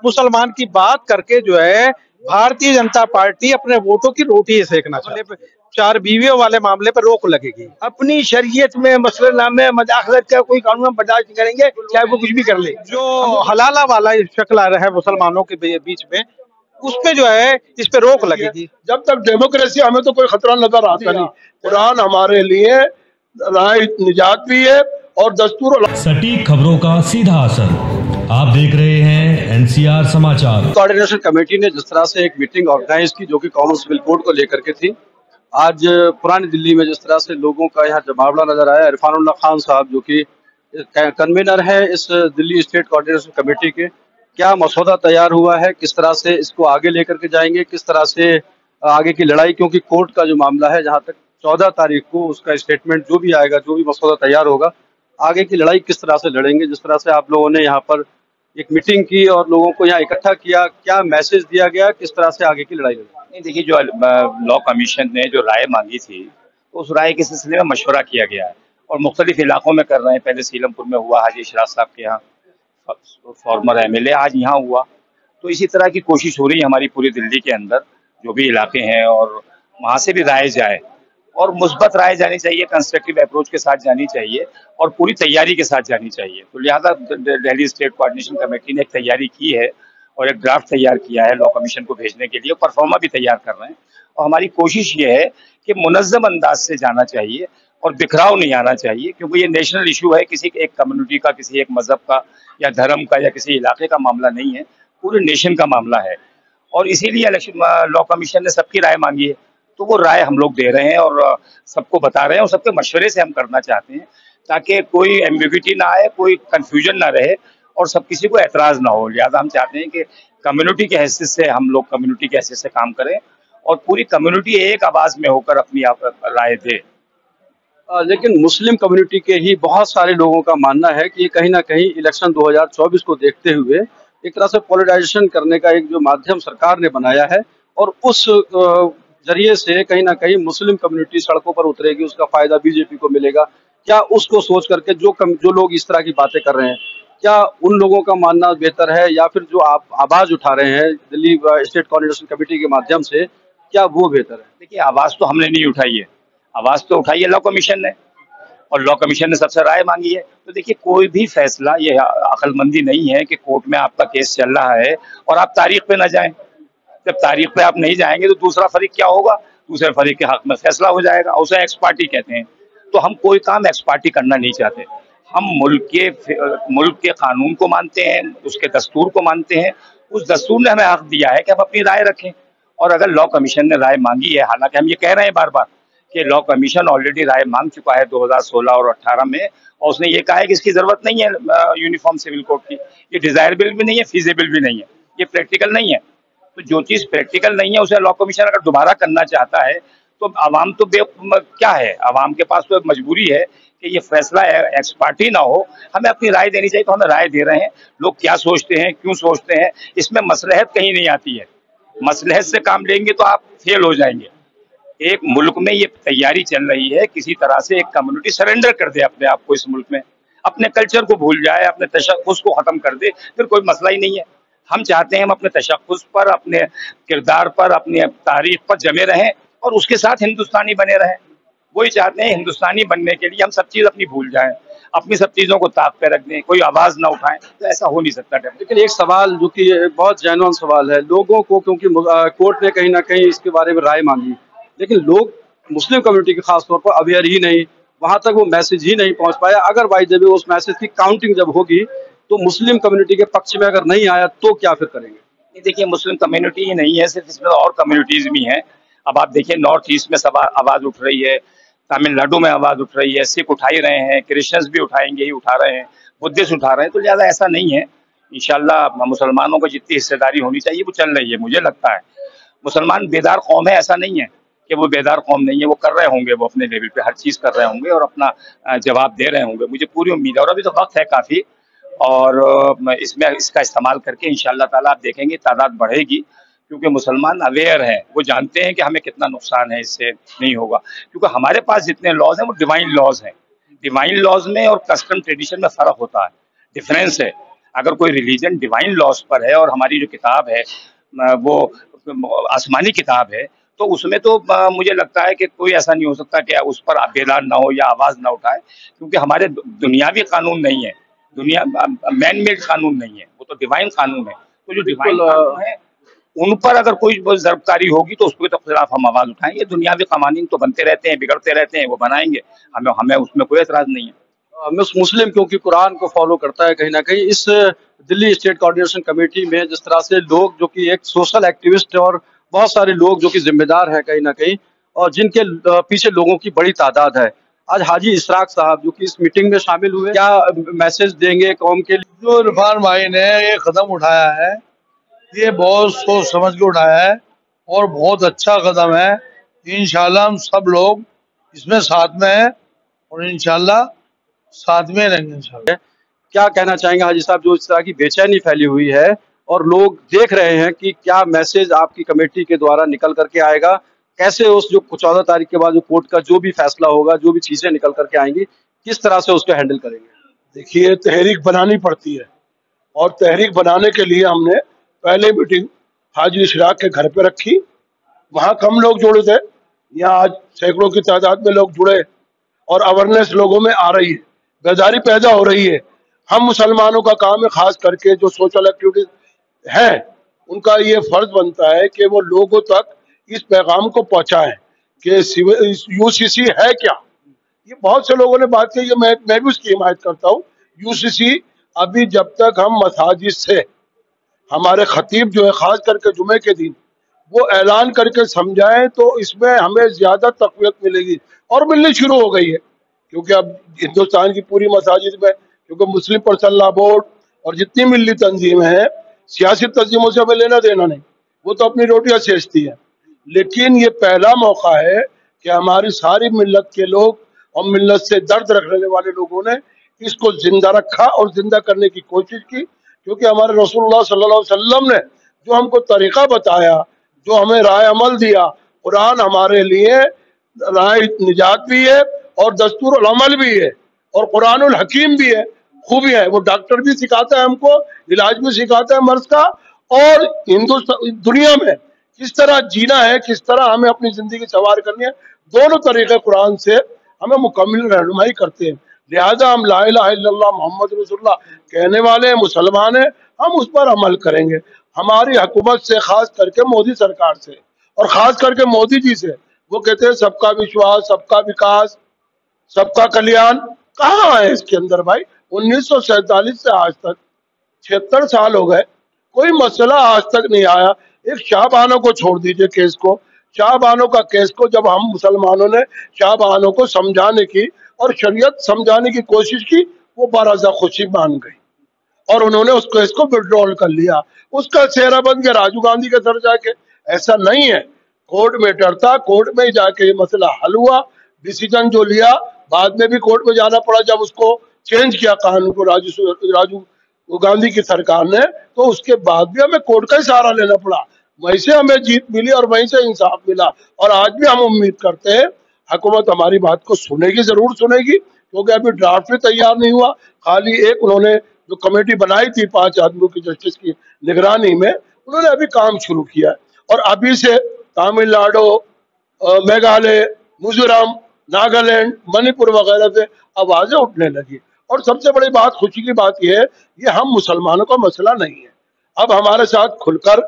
मुसलमान की बात करके जो है भारतीय जनता पार्टी अपने वोटों की रोटी सेकना चाहती है। 4 बीवियों वाले मामले पर रोक लगेगी। अपनी शरीयत में मसले नामे मदाखलत का कोई कानून बर्दाश्त नहीं करेंगे, चाहे वो कुछ भी कर ले। जो हलाला वाला शक्ल है मुसलमानों के बीच में, उस पे जो है इस पे रोक लगेगी। जब तक डेमोक्रेसी, हमें तो कोई खतरा नजर आता नहीं। कुरान हमारे लिए राह निजात भी है और दस्तूर। सटीक खबरों का सीधा असर, आप देख रहे हैं एनसीआर समाचार। कोऑर्डिनेशन कमेटी ने जिस तरह से एक मीटिंग ऑर्गेनाइज की जो कि कॉमन सिविल कोड को लेकर के थी, आज पुरानी दिल्ली में जिस तरह से लोगों का यहाँ जमावड़ा नजर आया। इरफानुल्लाह खान साहब जो कि कन्वीनर है इस दिल्ली स्टेट कोऑर्डिनेशन कमेटी के, क्या मसौदा तैयार हुआ है, किस तरह से इसको आगे लेकर के जाएंगे, किस तरह से आगे की लड़ाई, क्योंकि कोर्ट का जो मामला है जहाँ तक 14 तारीख को उसका स्टेटमेंट जो भी आएगा, जो भी मसौदा तैयार होगा, आगे की लड़ाई किस तरह से लड़ेंगे। जिस तरह से आप लोगों ने यहाँ पर एक मीटिंग की और लोगों को यहाँ इकट्ठा किया, क्या मैसेज दिया गया, किस तरह से आगे की लड़ाई लड़ेंगे? नहीं, देखिए, जो लॉ कमीशन ने जो राय मांगी थी तो उस राय के सिलसिले में मशवरा किया गया है और मुख्तलिफ इलाकों में कर रहे हैं। पहले सीलमपुर में हुआ, हाजी इशराक साहब के यहाँ, फॉर्मर एमएलए, आज यहाँ हुआ। तो इसी तरह की कोशिश हो रही है हमारी पूरी दिल्ली के अंदर जो भी इलाके हैं, और वहाँ से भी राय जाए और मुस्बत राय जानी चाहिए, कंस्ट्रक्टिव अप्रोच के साथ जानी चाहिए और पूरी तैयारी के साथ जानी चाहिए। तो लिहाजा दिल्ली स्टेट कोऑर्डिनेशन कमेटी ने एक तैयारी की है और एक ड्राफ्ट तैयार किया है लॉ कमीशन को भेजने के लिए, परफॉर्मा भी तैयार कर रहे हैं। और हमारी कोशिश ये है कि मुनज़्ज़म अंदाज से जाना चाहिए और बिखराव नहीं आना चाहिए, क्योंकि ये नेशनल इशू है, किसी एक कम्युनिटी का, किसी एक मजहब का या धर्म का या किसी इलाके का मामला नहीं है, पूरे नेशन का मामला है। और इसीलिए लॉ कमीशन ने सबकी राय मांगी है, तो वो राय हम लोग दे रहे हैं और सबको बता रहे हैं और सबके मशवरे से हम करना चाहते हैं, ताकि कोई एम्बिग्विटी ना आए, कोई कंफ्यूजन ना रहे और सब किसी को एतराज ना हो। लिहाजा हम चाहते हैं कि कम्युनिटी के हैसियत से हम लोग कम्युनिटी के हैसियत से काम करें और पूरी कम्युनिटी एक आवाज में होकर अपनी राय दे। लेकिन मुस्लिम कम्युनिटी के ही बहुत सारे लोगों का मानना है कि ये कहीं ना कहीं इलेक्शन 2024 को देखते हुए एक तरह से पोलराइजेशन करने का एक जो माध्यम सरकार ने बनाया है और उस जरिए से कहीं ना कहीं मुस्लिम कम्युनिटी सड़कों पर उतरेगी, उसका फायदा बीजेपी को मिलेगा। क्या उसको सोच करके जो लोग इस तरह की बातें कर रहे हैं, क्या उन लोगों का मानना बेहतर है या फिर जो आप आवाज उठा रहे हैं दिल्ली स्टेट कोऑर्डिनेशन कमेटी के माध्यम से, क्या वो बेहतर है? देखिए, आवाज तो हमने नहीं उठाई है, आवाज तो उठाई है लॉ कमीशन ने और लॉ कमीशन ने सबसे राय मांगी है। तो देखिए, कोई भी फैसला, ये अक्लमंदी नहीं है कि कोर्ट में आपका केस चल रहा है और आप तारीख पे ना जाएं। जब तारीख पे आप नहीं जाएंगे तो दूसरा फरीक क्या होगा, दूसरे फरीक के हक में फैसला हो जाएगा, उसे एक्स पार्टी कहते हैं। तो हम कोई काम एक्स पार्टी करना नहीं चाहते। हम मुल्क के कानून को मानते हैं, उसके दस्तूर को मानते हैं। उस दस्तूर ने हमें हक दिया है कि हम अपनी राय रखें। और अगर लॉ कमीशन ने राय मांगी है, हालांकि हम ये कह रहे हैं बार बार कि लॉ कमीशन ऑलरेडी राय मांग चुका है 2016 और 18 में, और उसने ये कहा है कि इसकी जरूरत नहीं है यूनिफॉर्म सिविल कोड की, ये डिजायरेबल भी नहीं है, फीजेबल भी नहीं है, ये प्रैक्टिकल नहीं है। तो जो चीज प्रैक्टिकल नहीं है उसे लॉ कमीशन अगर दोबारा करना चाहता है तो आवाम तो क्या है, आवाम के पास तो मजबूरी है कि ये फैसला एक्स पार्टी ना हो, हमें अपनी राय देनी चाहिए। तो हमें राय दे रहे हैं, लोग क्या सोचते हैं, क्यों सोचते हैं, इसमें मसलहत कहीं नहीं आती है। मसलहत से काम लेंगे तो आप फेल हो जाएंगे। एक मुल्क में ये तैयारी चल रही है, किसी तरह से एक कम्युनिटी सरेंडर कर दे अपने आप को, इस मुल्क में अपने कल्चर को भूल जाए, अपने तशख्खुस को खत्म कर दे, फिर कोई मसला ही नहीं है। हम चाहते हैं हम अपने तशख्खुस पर, अपने किरदार पर, अपनी तारीख पर जमे रहें और उसके साथ हिंदुस्तानी बने रहें। वही चाहते हैं, हिंदुस्तानी बनने के लिए हम सब चीज अपनी भूल जाएं, अपनी सब चीजों को ताक पे रख दें, कोई आवाज ना उठाएं, तो ऐसा हो नहीं सकता। लेकिन एक सवाल जो कि बहुत जेन्युइन सवाल है लोगों को, क्योंकि कोर्ट ने कहीं ना कहीं इसके बारे में राय मांगी, लेकिन लोग मुस्लिम कम्युनिटी के खास तौर पर अवेयर ही नहीं, वहां तक वो मैसेज ही नहीं पहुंच पाया। अगर बाई द वे उस मैसेज की काउंटिंग जब होगी तो मुस्लिम कम्युनिटी के पक्ष में अगर नहीं आया तो क्या फिर करेंगे? देखिए, मुस्लिम कम्युनिटी ही नहीं है सिर्फ, इसमें और कम्युनिटीज भी हैं। अब आप देखिए, नॉर्थ ईस्ट में सब आवाज उठ रही है, तमिलनाडु में आवाज उठ रही है, सिख उठा ही रहे हैं, क्रिश्चियंस भी उठाएंगे ही, उठा रहे हैं, बुद्धिस्ट उठा रहे हैं। तो लिहाजा ऐसा नहीं है, इंशाल्लाह मुसलमानों को जितनी हिस्सेदारी होनी चाहिए वो चल रही है। मुझे लगता है मुसलमान बेदार कौम है, ऐसा नहीं है कि वो बेदार कौम नहीं है, वो कर रहे होंगे, वो अपने लेवल पे हर चीज कर रहे होंगे और अपना जवाब दे रहे होंगे, मुझे पूरी उम्मीद है। और अभी तो वक्त है काफी, और इसमें इसका इस्तेमाल करके इंशाअल्लाह ताला आप देखेंगे तादाद बढ़ेगी, क्योंकि मुसलमान अवेयर हैं, वो जानते हैं कि हमें कितना नुकसान है, इससे नहीं होगा। क्योंकि हमारे पास जितने लॉज हैं वो डिवाइन लॉज हैं। डिवाइन लॉज में और कस्टम ट्रेडिशन में फर्क होता है, डिफरेंस है। अगर कोई रिलीजन डिवाइन लॉस पर है और हमारी जो किताब है वो आसमानी किताब है, तो उसमें तो मुझे लगता है कि कोई ऐसा नहीं हो सकता कि उस पर बेदार ना हो या आवाज ना उठाए, क्योंकि हमारे दुनियावी कानून नहीं है, दुनिया मैन मेड कानून नहीं है, वो तो डिवाइन कानून है। तो जो डिवाइन कानून है उन पर अगर कोई जरबकारी होगी तो उसके तो खिलाफ हम आवाज उठाएंगे। दुनियावी कवानीन तो बनते रहते हैं, बिगड़ते रहते हैं, वो बनाएंगे, हमें उसमें कोई एतराज नहीं है। मुस्लिम क्योंकि कुरान को फॉलो करता है, कहीं ना कहीं इस दिल्ली स्टेट कोऑर्डिनेशन कमेटी में जिस तरह से लोग जो कि एक सोशल एक्टिविस्ट और बहुत सारे लोग जो कि जिम्मेदार हैं कहीं ना कहीं, और जिनके पीछे लोगों की बड़ी तादाद है, आज हाजी इशराक साहब जो कि इस मीटिंग में शामिल हुए, क्या मैसेज देंगे कौम के लिए? जो इरफान भाई ने ये कदम उठाया है, ये बहुत सोच समझ के उठाया है और बहुत अच्छा कदम है। इंशाल्लाह हम सब लोग इसमें साथ में हैं और इंशाल्लाह साथ में रहेंगे इंशाल्लाह। क्या कहना चाहेंगे हाजी साहब, जो इस तरह की बेचैनी फैली हुई है और लोग देख रहे हैं कि क्या मैसेज आपकी कमेटी के द्वारा निकल करके आएगा, कैसे उस जो 14 तारीख के बाद जो कोर्ट का जो भी फैसला होगा, जो भी चीजें निकल करके आएंगी, किस तरह से उसको हैंडल करेंगे? देखिए, तहरीक बनानी पड़ती है और तहरीक बनाने के लिए हमने पहले मीटिंग हाजी इशराक के घर पे रखी, वहाँ कम लोग जुड़े थे, यहाँ आज सैकड़ों की तादाद में लोग जुड़े और अवेयरनेस लोगों में आ रही है, बेदारी पैदा हो रही है। हम मुसलमानों का काम है, खास करके जो सोशल एक्टिविटीज है उनका ये फर्ज बनता है कि वो लोगों तक इस पैगाम को पहुंचाएं कि यूसीसी है क्या। ये बहुत से लोगों ने बात की, मैं भी उसकी हिमायत करता हूँ। यूसीसी अभी जब तक हम मसाजिद से हमारे खतीब जो है खास करके जुमे के दिन वो ऐलान करके समझाएं तो इसमें हमें ज्यादा तक़वियत मिलेगी और मिलनी शुरू हो गई है, क्योंकि अब हिंदुस्तान की पूरी मसाजिद में, क्योंकि मुस्लिम पर्सनल बोर्ड और जितनी मिली तंजीमें हैं, सियासी तंजीमों से हमें लेना देना नहीं, वो तो अपनी रोटियां सेचती है। लेकिन ये पहला मौका है कि हमारी सारी मिल्लत के लोग और मिल्लत से दर्द रखने वाले लोगों ने इसको जिंदा रखा और जिंदा करने की कोशिश की, क्योंकि हमारे रसूलुल्लाह सल्लल्लाहु अलैहि वसल्लम ने जो हमको तरीका बताया, जो हमें राय अमल दिया, कुरान हमारे लिए राय निजात भी है और दस्तूर अमल भी है और कुरानुल हकीम भी है, खूबी है। वो डॉक्टर भी सिखाता है हमको, इलाज भी सिखाता है मर्ज का, और हिंदुस्तान दुनिया में किस तरह जीना है, किस तरह हमें अपनी जिंदगी सवार करनी है, दोनों तरीके कुरान से हमें मुकम्मल रहनुमाई करते हैं। लिहाजा हम ला इलाहा इल्लल्लाह मोहम्मद रसूलुल्लाह कहने वाले मुसलमान हैं, हम उस पर अमल करेंगे। हमारी हुकूमत से, खास करके मोदी सरकार से और खास करके मोदी जी से, वो कहते हैं सबका विश्वास, सबका विकास, सबका कल्याण, कहाँ है इसके अंदर भाई? 1947 से आज तक 76 साल हो गए, कोई मसला आज तक नहीं आया। एक शाहबानो को छोड़ दीजिए केस को, शाहबानो का केस को जब हम मुसलमानों ने शाहबानो को समझाने की और शरीयत समझाने की कोशिश की, वो बाराजा खुशी मान गई और उन्होंने उस केस को विड्रॉल कर लिया। उसका चेहरा बन गया राजीव गांधी के सर जाके। ऐसा नहीं है, कोर्ट में डरता, कोर्ट में जाके ये मसला हल हुआ, डिसीजन जो लिया, बाद में भी कोर्ट में जाना पड़ा जब उसको चेंज किया कानून को राजीव गांधी की सरकार ने, तो उसके बाद भी हमें कोर्ट का ही सहारा लेना पड़ा, वहीं से हमें जीत मिली और वहीं से इंसाफ मिला। और आज भी हम उम्मीद करते हैं हुकूमत हमारी बात को सुनेगी, जरूर सुनेगी, क्योंकि अभी ड्राफ्ट भी तैयार नहीं हुआ। खाली एक उन्होंने जो कमेटी बनाई थी 5 आदमियों की जस्टिस की निगरानी में, उन्होंने अभी काम शुरू किया है और अभी से तमिलनाडु, मेघालय, मिजोरम, नागालैंड, मणिपुर वगैरह से आवाजें उठने लगी। और सबसे बड़ी बात, खुशी की बात यह है, ये हम मुसलमानों का मसला नहीं है। अब हमारे साथ खुलकर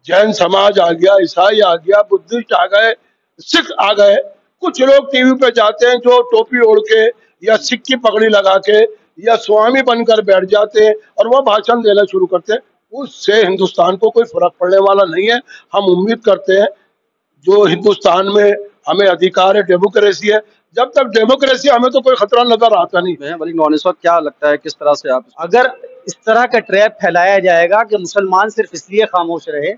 जैन समाज आ गया, ईसाई आ गया, बुद्धिस्ट आ गए, सिख आ गए। कुछ लोग टीवी पे जाते हैं जो टोपी ओढ़ के या सिख की पगड़ी लगा के या स्वामी बनकर बैठ जाते हैं और वह भाषण देना शुरू करते हैं। उससे हिंदुस्तान को कोई फर्क पड़ने वाला नहीं है। हम उम्मीद करते हैं जो हिंदुस्तान में हमें अधिकार है, डेमोक्रेसी है, जब तक डेमोक्रेसी हमें तो कोई खतरा नजर आता नहीं है। वली नौनिस्वत क्या लगता है, किस तरह से आप, अगर इस तरह का ट्रैप फैलाया जाएगा कि मुसलमान सिर्फ इसलिए खामोश रहे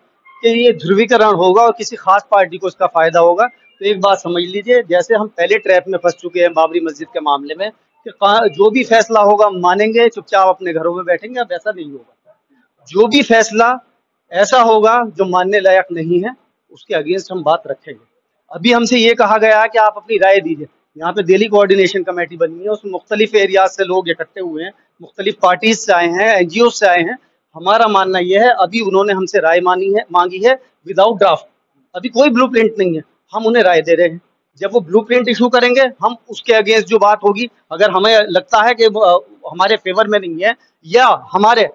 कि ये ध्रुवीकरण होगा और किसी खास पार्टी को इसका फायदा होगा, तो एक बात समझ लीजिए, जैसे हम पहले ट्रैप में फंस चुके हैं बाबरी मस्जिद के मामले में कि जो भी फैसला होगा मानेंगे, चुपचाप अपने घरों में बैठेंगे, अब ऐसा नहीं होगा। जो भी फैसला ऐसा होगा जो मानने लायक नहीं है, उसके अगेंस्ट हम बात रखेंगे। अभी हमसे ये कहा गया है कि आप अपनी राय दीजिए। यहाँ पे दिल्ली कोऑर्डिनेशन कमेटी बनी है, उसमें मुख्तलिफ एरियाज से लोग इकट्ठे हुए हैं, مختلف پارٹیز سے آئے ہیں, NGO سے آئے ہیں. ہمارا ماننا یہ ہے, ابھی انہوں نے ہم سے رائے مانگی ہے وداؤٹ ڈرافٹ. ابھی کوئی بلو پرنٹ نہیں ہے, ہم انہیں رائے دے رہے ہیں. جب وہ بلو پرنٹ ایشو کریں گے, ہم اس کے اگینسٹ جو بات ہوگی, اگر ہمیں لگتا ہے کہ ہمارے فیور میں نہیں ہے یا ہمارے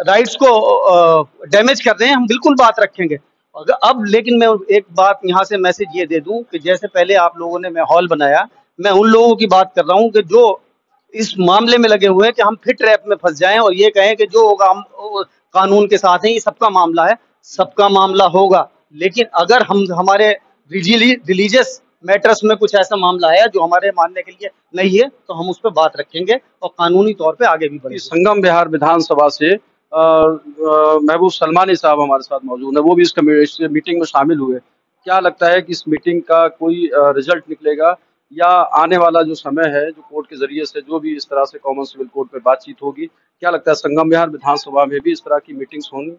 رائٹس کو ڈیمیج کر رہے ہیں, ہم بالکل بات رکھیں گے. اب لیکن میں ایک بات یہاں سے میسج یہ دے دوں کہ جیسے پہلے آپ لوگوں نے ماحول بنایا, میں ان لوگوں کی بات کر رہا ہوں کہ جو اس معاملے میں لگے ہوئے ہیں کہ ہم پھر ٹریپ میں پھنس جائیں اور یہ کہیں کہ جو ہوگا ہم قانون کے ساتھ ہیں. یہ سب کا معاملہ ہے, سب کا معاملہ ہوگا, لیکن اگر ہم ہمارے ریلیجیس میٹرز میں کچھ ایسا معاملہ ہے جو ہمارے ماننے کے لیے نہیں ہے تو ہم اس پہ بات رکھیں گے اور قانونی طور پہ آگے بھی بڑھیں گے. سنگم بہار ودھان سبھا سے محبوب سلمانی صاحب ہمارے ساتھ موجود ہیں, وہ بھی اس میٹنگ میں شامل ہوئے. کیا لگتا ہے کہ اس میٹنگ کا کوئی رزلٹ نکلے گا یا آنے والا جو سمے ہے جو کورٹ کے ذریعے سے جو بھی اس طرح سے کامن سول کوڈ پہ بات چیت ہوگی, کیا لگتا ہے سنگم بہار ودھان سبھا میں بھی اس طرح کی میٹنگز ہوں گی؟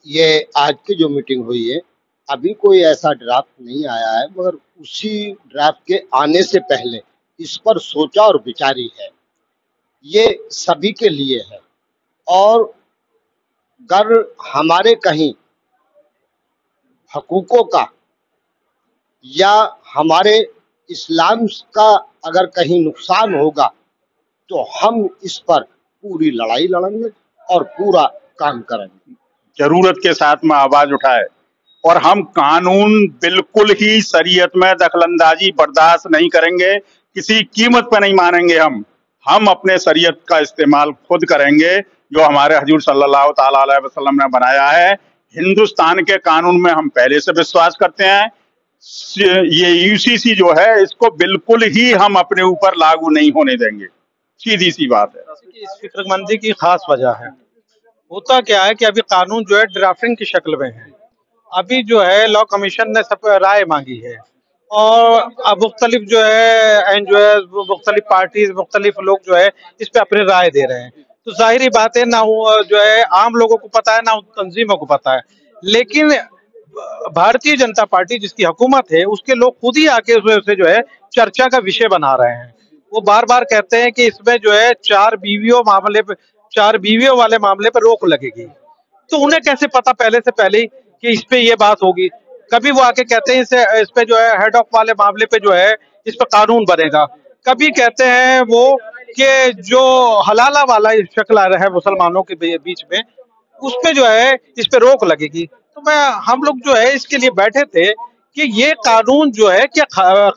یہ آج کی جو میٹنگ ہوئی ہے, ابھی کوئی ایسا ڈرافٹ نہیں آیا ہے, مگر اسی ڈرافٹ کے آنے سے پہلے اس پر سوچا اور بچاری ہے. یہ سبھی کے لیے ہے, اور اگر ہمارے کہیں حقوقوں کا یا ہمارے اسلام کا اگر کہیں نقصان ہوگا تو ہم اس پر پوری لڑائی لڑیں گے اور پورا کام کریں گے. ضرورت کے ساتھ میں آواز اٹھائے, اور ہم قانون بالکل ہی شریعت میں دخل اندازی برداشت نہیں کریں گے, کسی قیمت پہ نہیں مانیں گے. ہم اپنے شریعت کا استعمال خود کریں گے جو ہمارے حضور صلی اللہ تعالی علیہ وسلم نے بنایا ہے. ہندوستان کے قانون میں ہم پہلے سے وشواس کرتے ہیں. یہ UCC جو ہے اس کو بالکل ہی ہم اپنے اوپر لاگو نہیں ہونے دیں گے, سیدھی سی بات ہے. اس فکر مندی کی خاص وجہ ہے. ہوتا کیا ہے کہ ابھی قانون جو ہے ڈرافٹنگ کی شکل میں ہے. ابھی جو ہے لا کمیشن نے سب رائے مانگی ہے, اور اب مختلف جو ہے NGO, مختلف پارٹیز, مختلف لوگ جو ہے اس پہ اپنی رائے دے رہے ہیں. تو ظاہری بات ہے نہ جو ہے عام لوگوں کو پتا ہے نہ تنظیموں کو پتا ہے, لیکن بھارتیہ جنتا پارٹی جس کی حکومت ہے اس کے لوگ خود ہی آ کے اسے جو ہے چرچا کا وشے بنا رہے ہیں. وہ بار بار کہتے ہیں کہ اس میں جو ہے 4 بیویوں والے معاملے پہ روک لگے گی. تو انہیں کیسے پتا پہلے سے پہلے کہ اس پہ یہ بات ہوگی؟ کبھی وہ آ کے کہتے ہیں اس پہ جو ہے ہیڈ آف والے معاملے پہ جو ہے اس پہ قانون بنے گا. کبھی کہتے ہیں وہ کہ جو حلالہ والا شکل آ رہا ہے مسلمانوں کے بیچ میں اس پہ جو ہے اس پہ روک لگے گی. تو ہم لوگ جو ہے اس کے لیے بیٹھے تھے کہ یہ قانون جو ہے کیا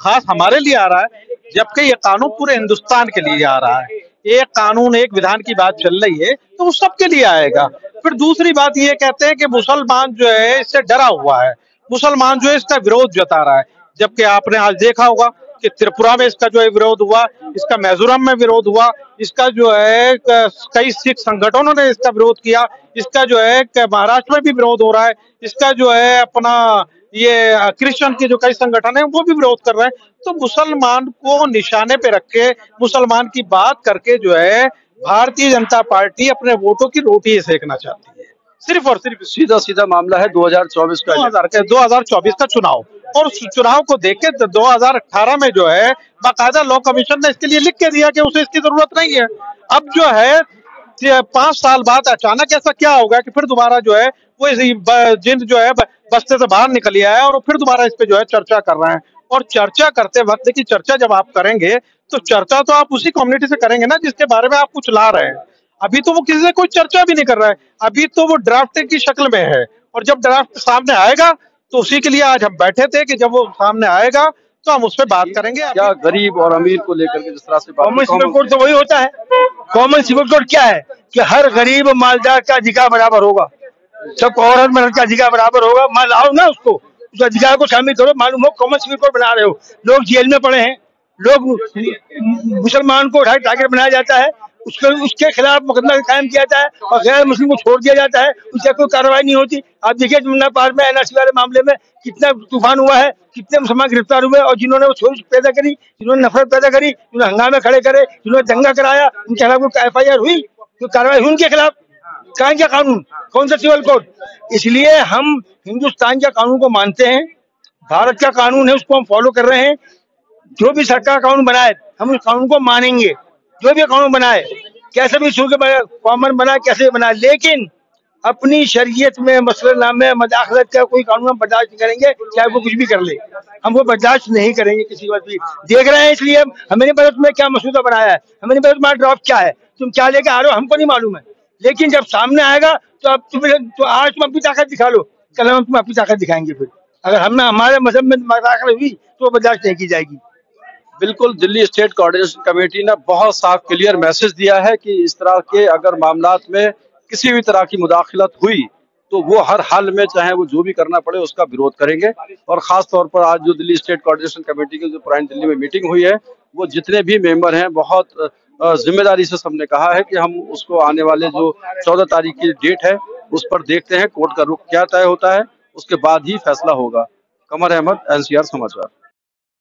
خاص ہمارے لیے آ رہا ہے, جبکہ یہ قانون پورے ہندوستان کے لیے آ رہا ہے. ایک قانون ایک ودھان کی بات چل رہی ہے تو وہ سب کے لیے آئے گا. پھر دوسری بات یہ کہتے ہیں کہ مسلمان جو ہے اس سے ڈرا ہوا ہے, مسلمان جو ہے اس کا وروଧ جتا رہا ہے, جبکہ آپ نے آج دیکھا ہوگا کہ تریپورہ میں اس کا جو ہے وروଧ ہوا, اس کا میزورم میں وروଧ ہوا, اس کا جو ہے کئی سکھ سنگھنوں نے اس کا وروଧ کیا, اس کا جو ہے مہاراشٹر میں بھی وروଧ ہو رہا ہے, اس کا جو ہے اپنا یہ کرسچن کے جو کئی سنگھن ہیں وہ بھی وروଧ کر رہے ہیں. تو مسلمان کو نشانے پہ رکھ کے مسلمان کی بات کر کے جو ہے بھارتیہ جنتا پارٹی اپنے ووٹوں کی روٹی سیکنا چاہتی ہے. صرف اور صرف سیدھا معاملہ ہے 2024 کا 2024 کا چناؤ, اور اس چناؤ کو دیکھ کے 2018 میں جو ہے باقاعدہ لا کمیشن نے اس کے لیے لکھ کے دیا کہ اسے اس کی ضرورت نہیں ہے. اب جو ہے 5 سال بعد اچانک ایسا کیا ہوگا کہ پھر دوبارہ جو ہے وہ جن جو ہے بستے سے باہر نکل آیا ہے اور پھر دوبارہ اس پہ جو ہے چرچا کر رہے ہیں. اور چرچا کرتے وقت دیکھیے, چرچا جب آپ کریں گے تو چرچا تو آپ اسی کمیونٹی سے کریں گے نا جس کے بارے میں آپ کچھ لا رہے ہیں. ابھی تو وہ کسی سے کوئی چرچا بھی نہیں کر رہا ہے, ابھی تو وہ ڈرافٹ کی شکل میں ہے, اور جب ڈرافٹ سامنے آئے گا تو اسی کے لیے آج ہم بیٹھے تھے کہ جب وہ سامنے آئے گا تو ہم اس پہ بات کریں گے. کیا غریب اور امیر کو لے کر کے جس طرح سے کامن سول کوڈ تو وہی ہوتا ہے. کامن سول کوڈ کیا ہے کہ ہر غریب مالدار کا ادھیکار برابر ہوگا, سب کو, اور ہر مرد کا ادھیکار برابر ہوگا. مان لاؤ نا اس کو, اس ادھیکار کو شامل کرو. معلوم ہو کامن سول کوڈ بنا رہے ہو, لوگ جیل میں پڑے ہیں, لوگ مسلمان کو ٹارگیٹ بنایا جاتا ہے, اس کے خلاف مقدمہ قائم کیا جاتا ہے اور غیر مسلم کو چھوڑ دیا جاتا ہے, اس سے کوئی کارروائی نہیں ہوتی. آپ دیکھیے جمنا پار میں NRC والے معاملے میں کتنا طوفان ہوا ہے, کتنے مسلمان گرفتار ہوئے, اور جنہوں نے وہ سوچ پیدا کری, جنہوں نے نفرت پیدا کری, جنہوں نے ہنگامے کھڑے کرے, جنہوں نے دنگا کرایا, ان کے خلاف کوئی FIR ہوئی, کوئی کارروائی ہوئی ان کے خلاف؟ کہاں کیا قانون, کون سا سول کوڈ؟ اس لیے ہم ہندوستان کے قانون کو مانتے ہیں, بھارت کا قانون ہے اس کو ہم فالو کر رہے ہیں. جو بھی سرکار قانون بنائے ہم اس قانون کو مانیں گے, جو بھی قانون بنائے. कैसे भी शुरू कॉमन बना, कैसे बना, लेकिन अपनी शरीयत में मसला में मदाखलत का कोई कानून हम बर्दाश्त नहीं करेंगे, चाहे वो कुछ भी कर ले, हम वो बर्दाश्त नहीं करेंगे किसी बात भी। देख रहे हैं इसलिए हमें नहीं पता तुम्हें क्या मसूदा बनाया है, हमें नहीं पता तुम्हारा ड्राफ्ट क्या है, तुम क्या लेके आ रहे हो हमको नहीं मालूम है, लेकिन जब सामने आएगा तो अब तो आज तुम अपनी ताकत दिखा लो, कल हम तुम्हें अपनी ताकत दिखाएंगे। फिर अगर हमारे मजहब में मदाखलत हुई तो वो बर्दाश्त नहीं की जाएगी। बिल्कुल, दिल्ली स्टेट कोऑर्डिनेशन कमेटी ने बहुत साफ क्लियर मैसेज दिया है कि इस तरह के अगर मामलात में किसी भी तरह की मुदाखलत हुई तो वो हर हाल में चाहे वो जो भी करना पड़े उसका विरोध करेंगे। और खास तौर पर आज जो दिल्ली स्टेट कोऑर्डिनेशन कमेटी की जो पुरानी दिल्ली में मीटिंग हुई है, वो जितने भी मेंबर हैं बहुत जिम्मेदारी से सबने कहा है कि हम उसको आने वाले जो 14 तारीख की डेट है उस पर देखते हैं कोर्ट का रुख क्या तय होता है, उसके बाद ही फैसला होगा। कमर अहमद, NCR समाचार।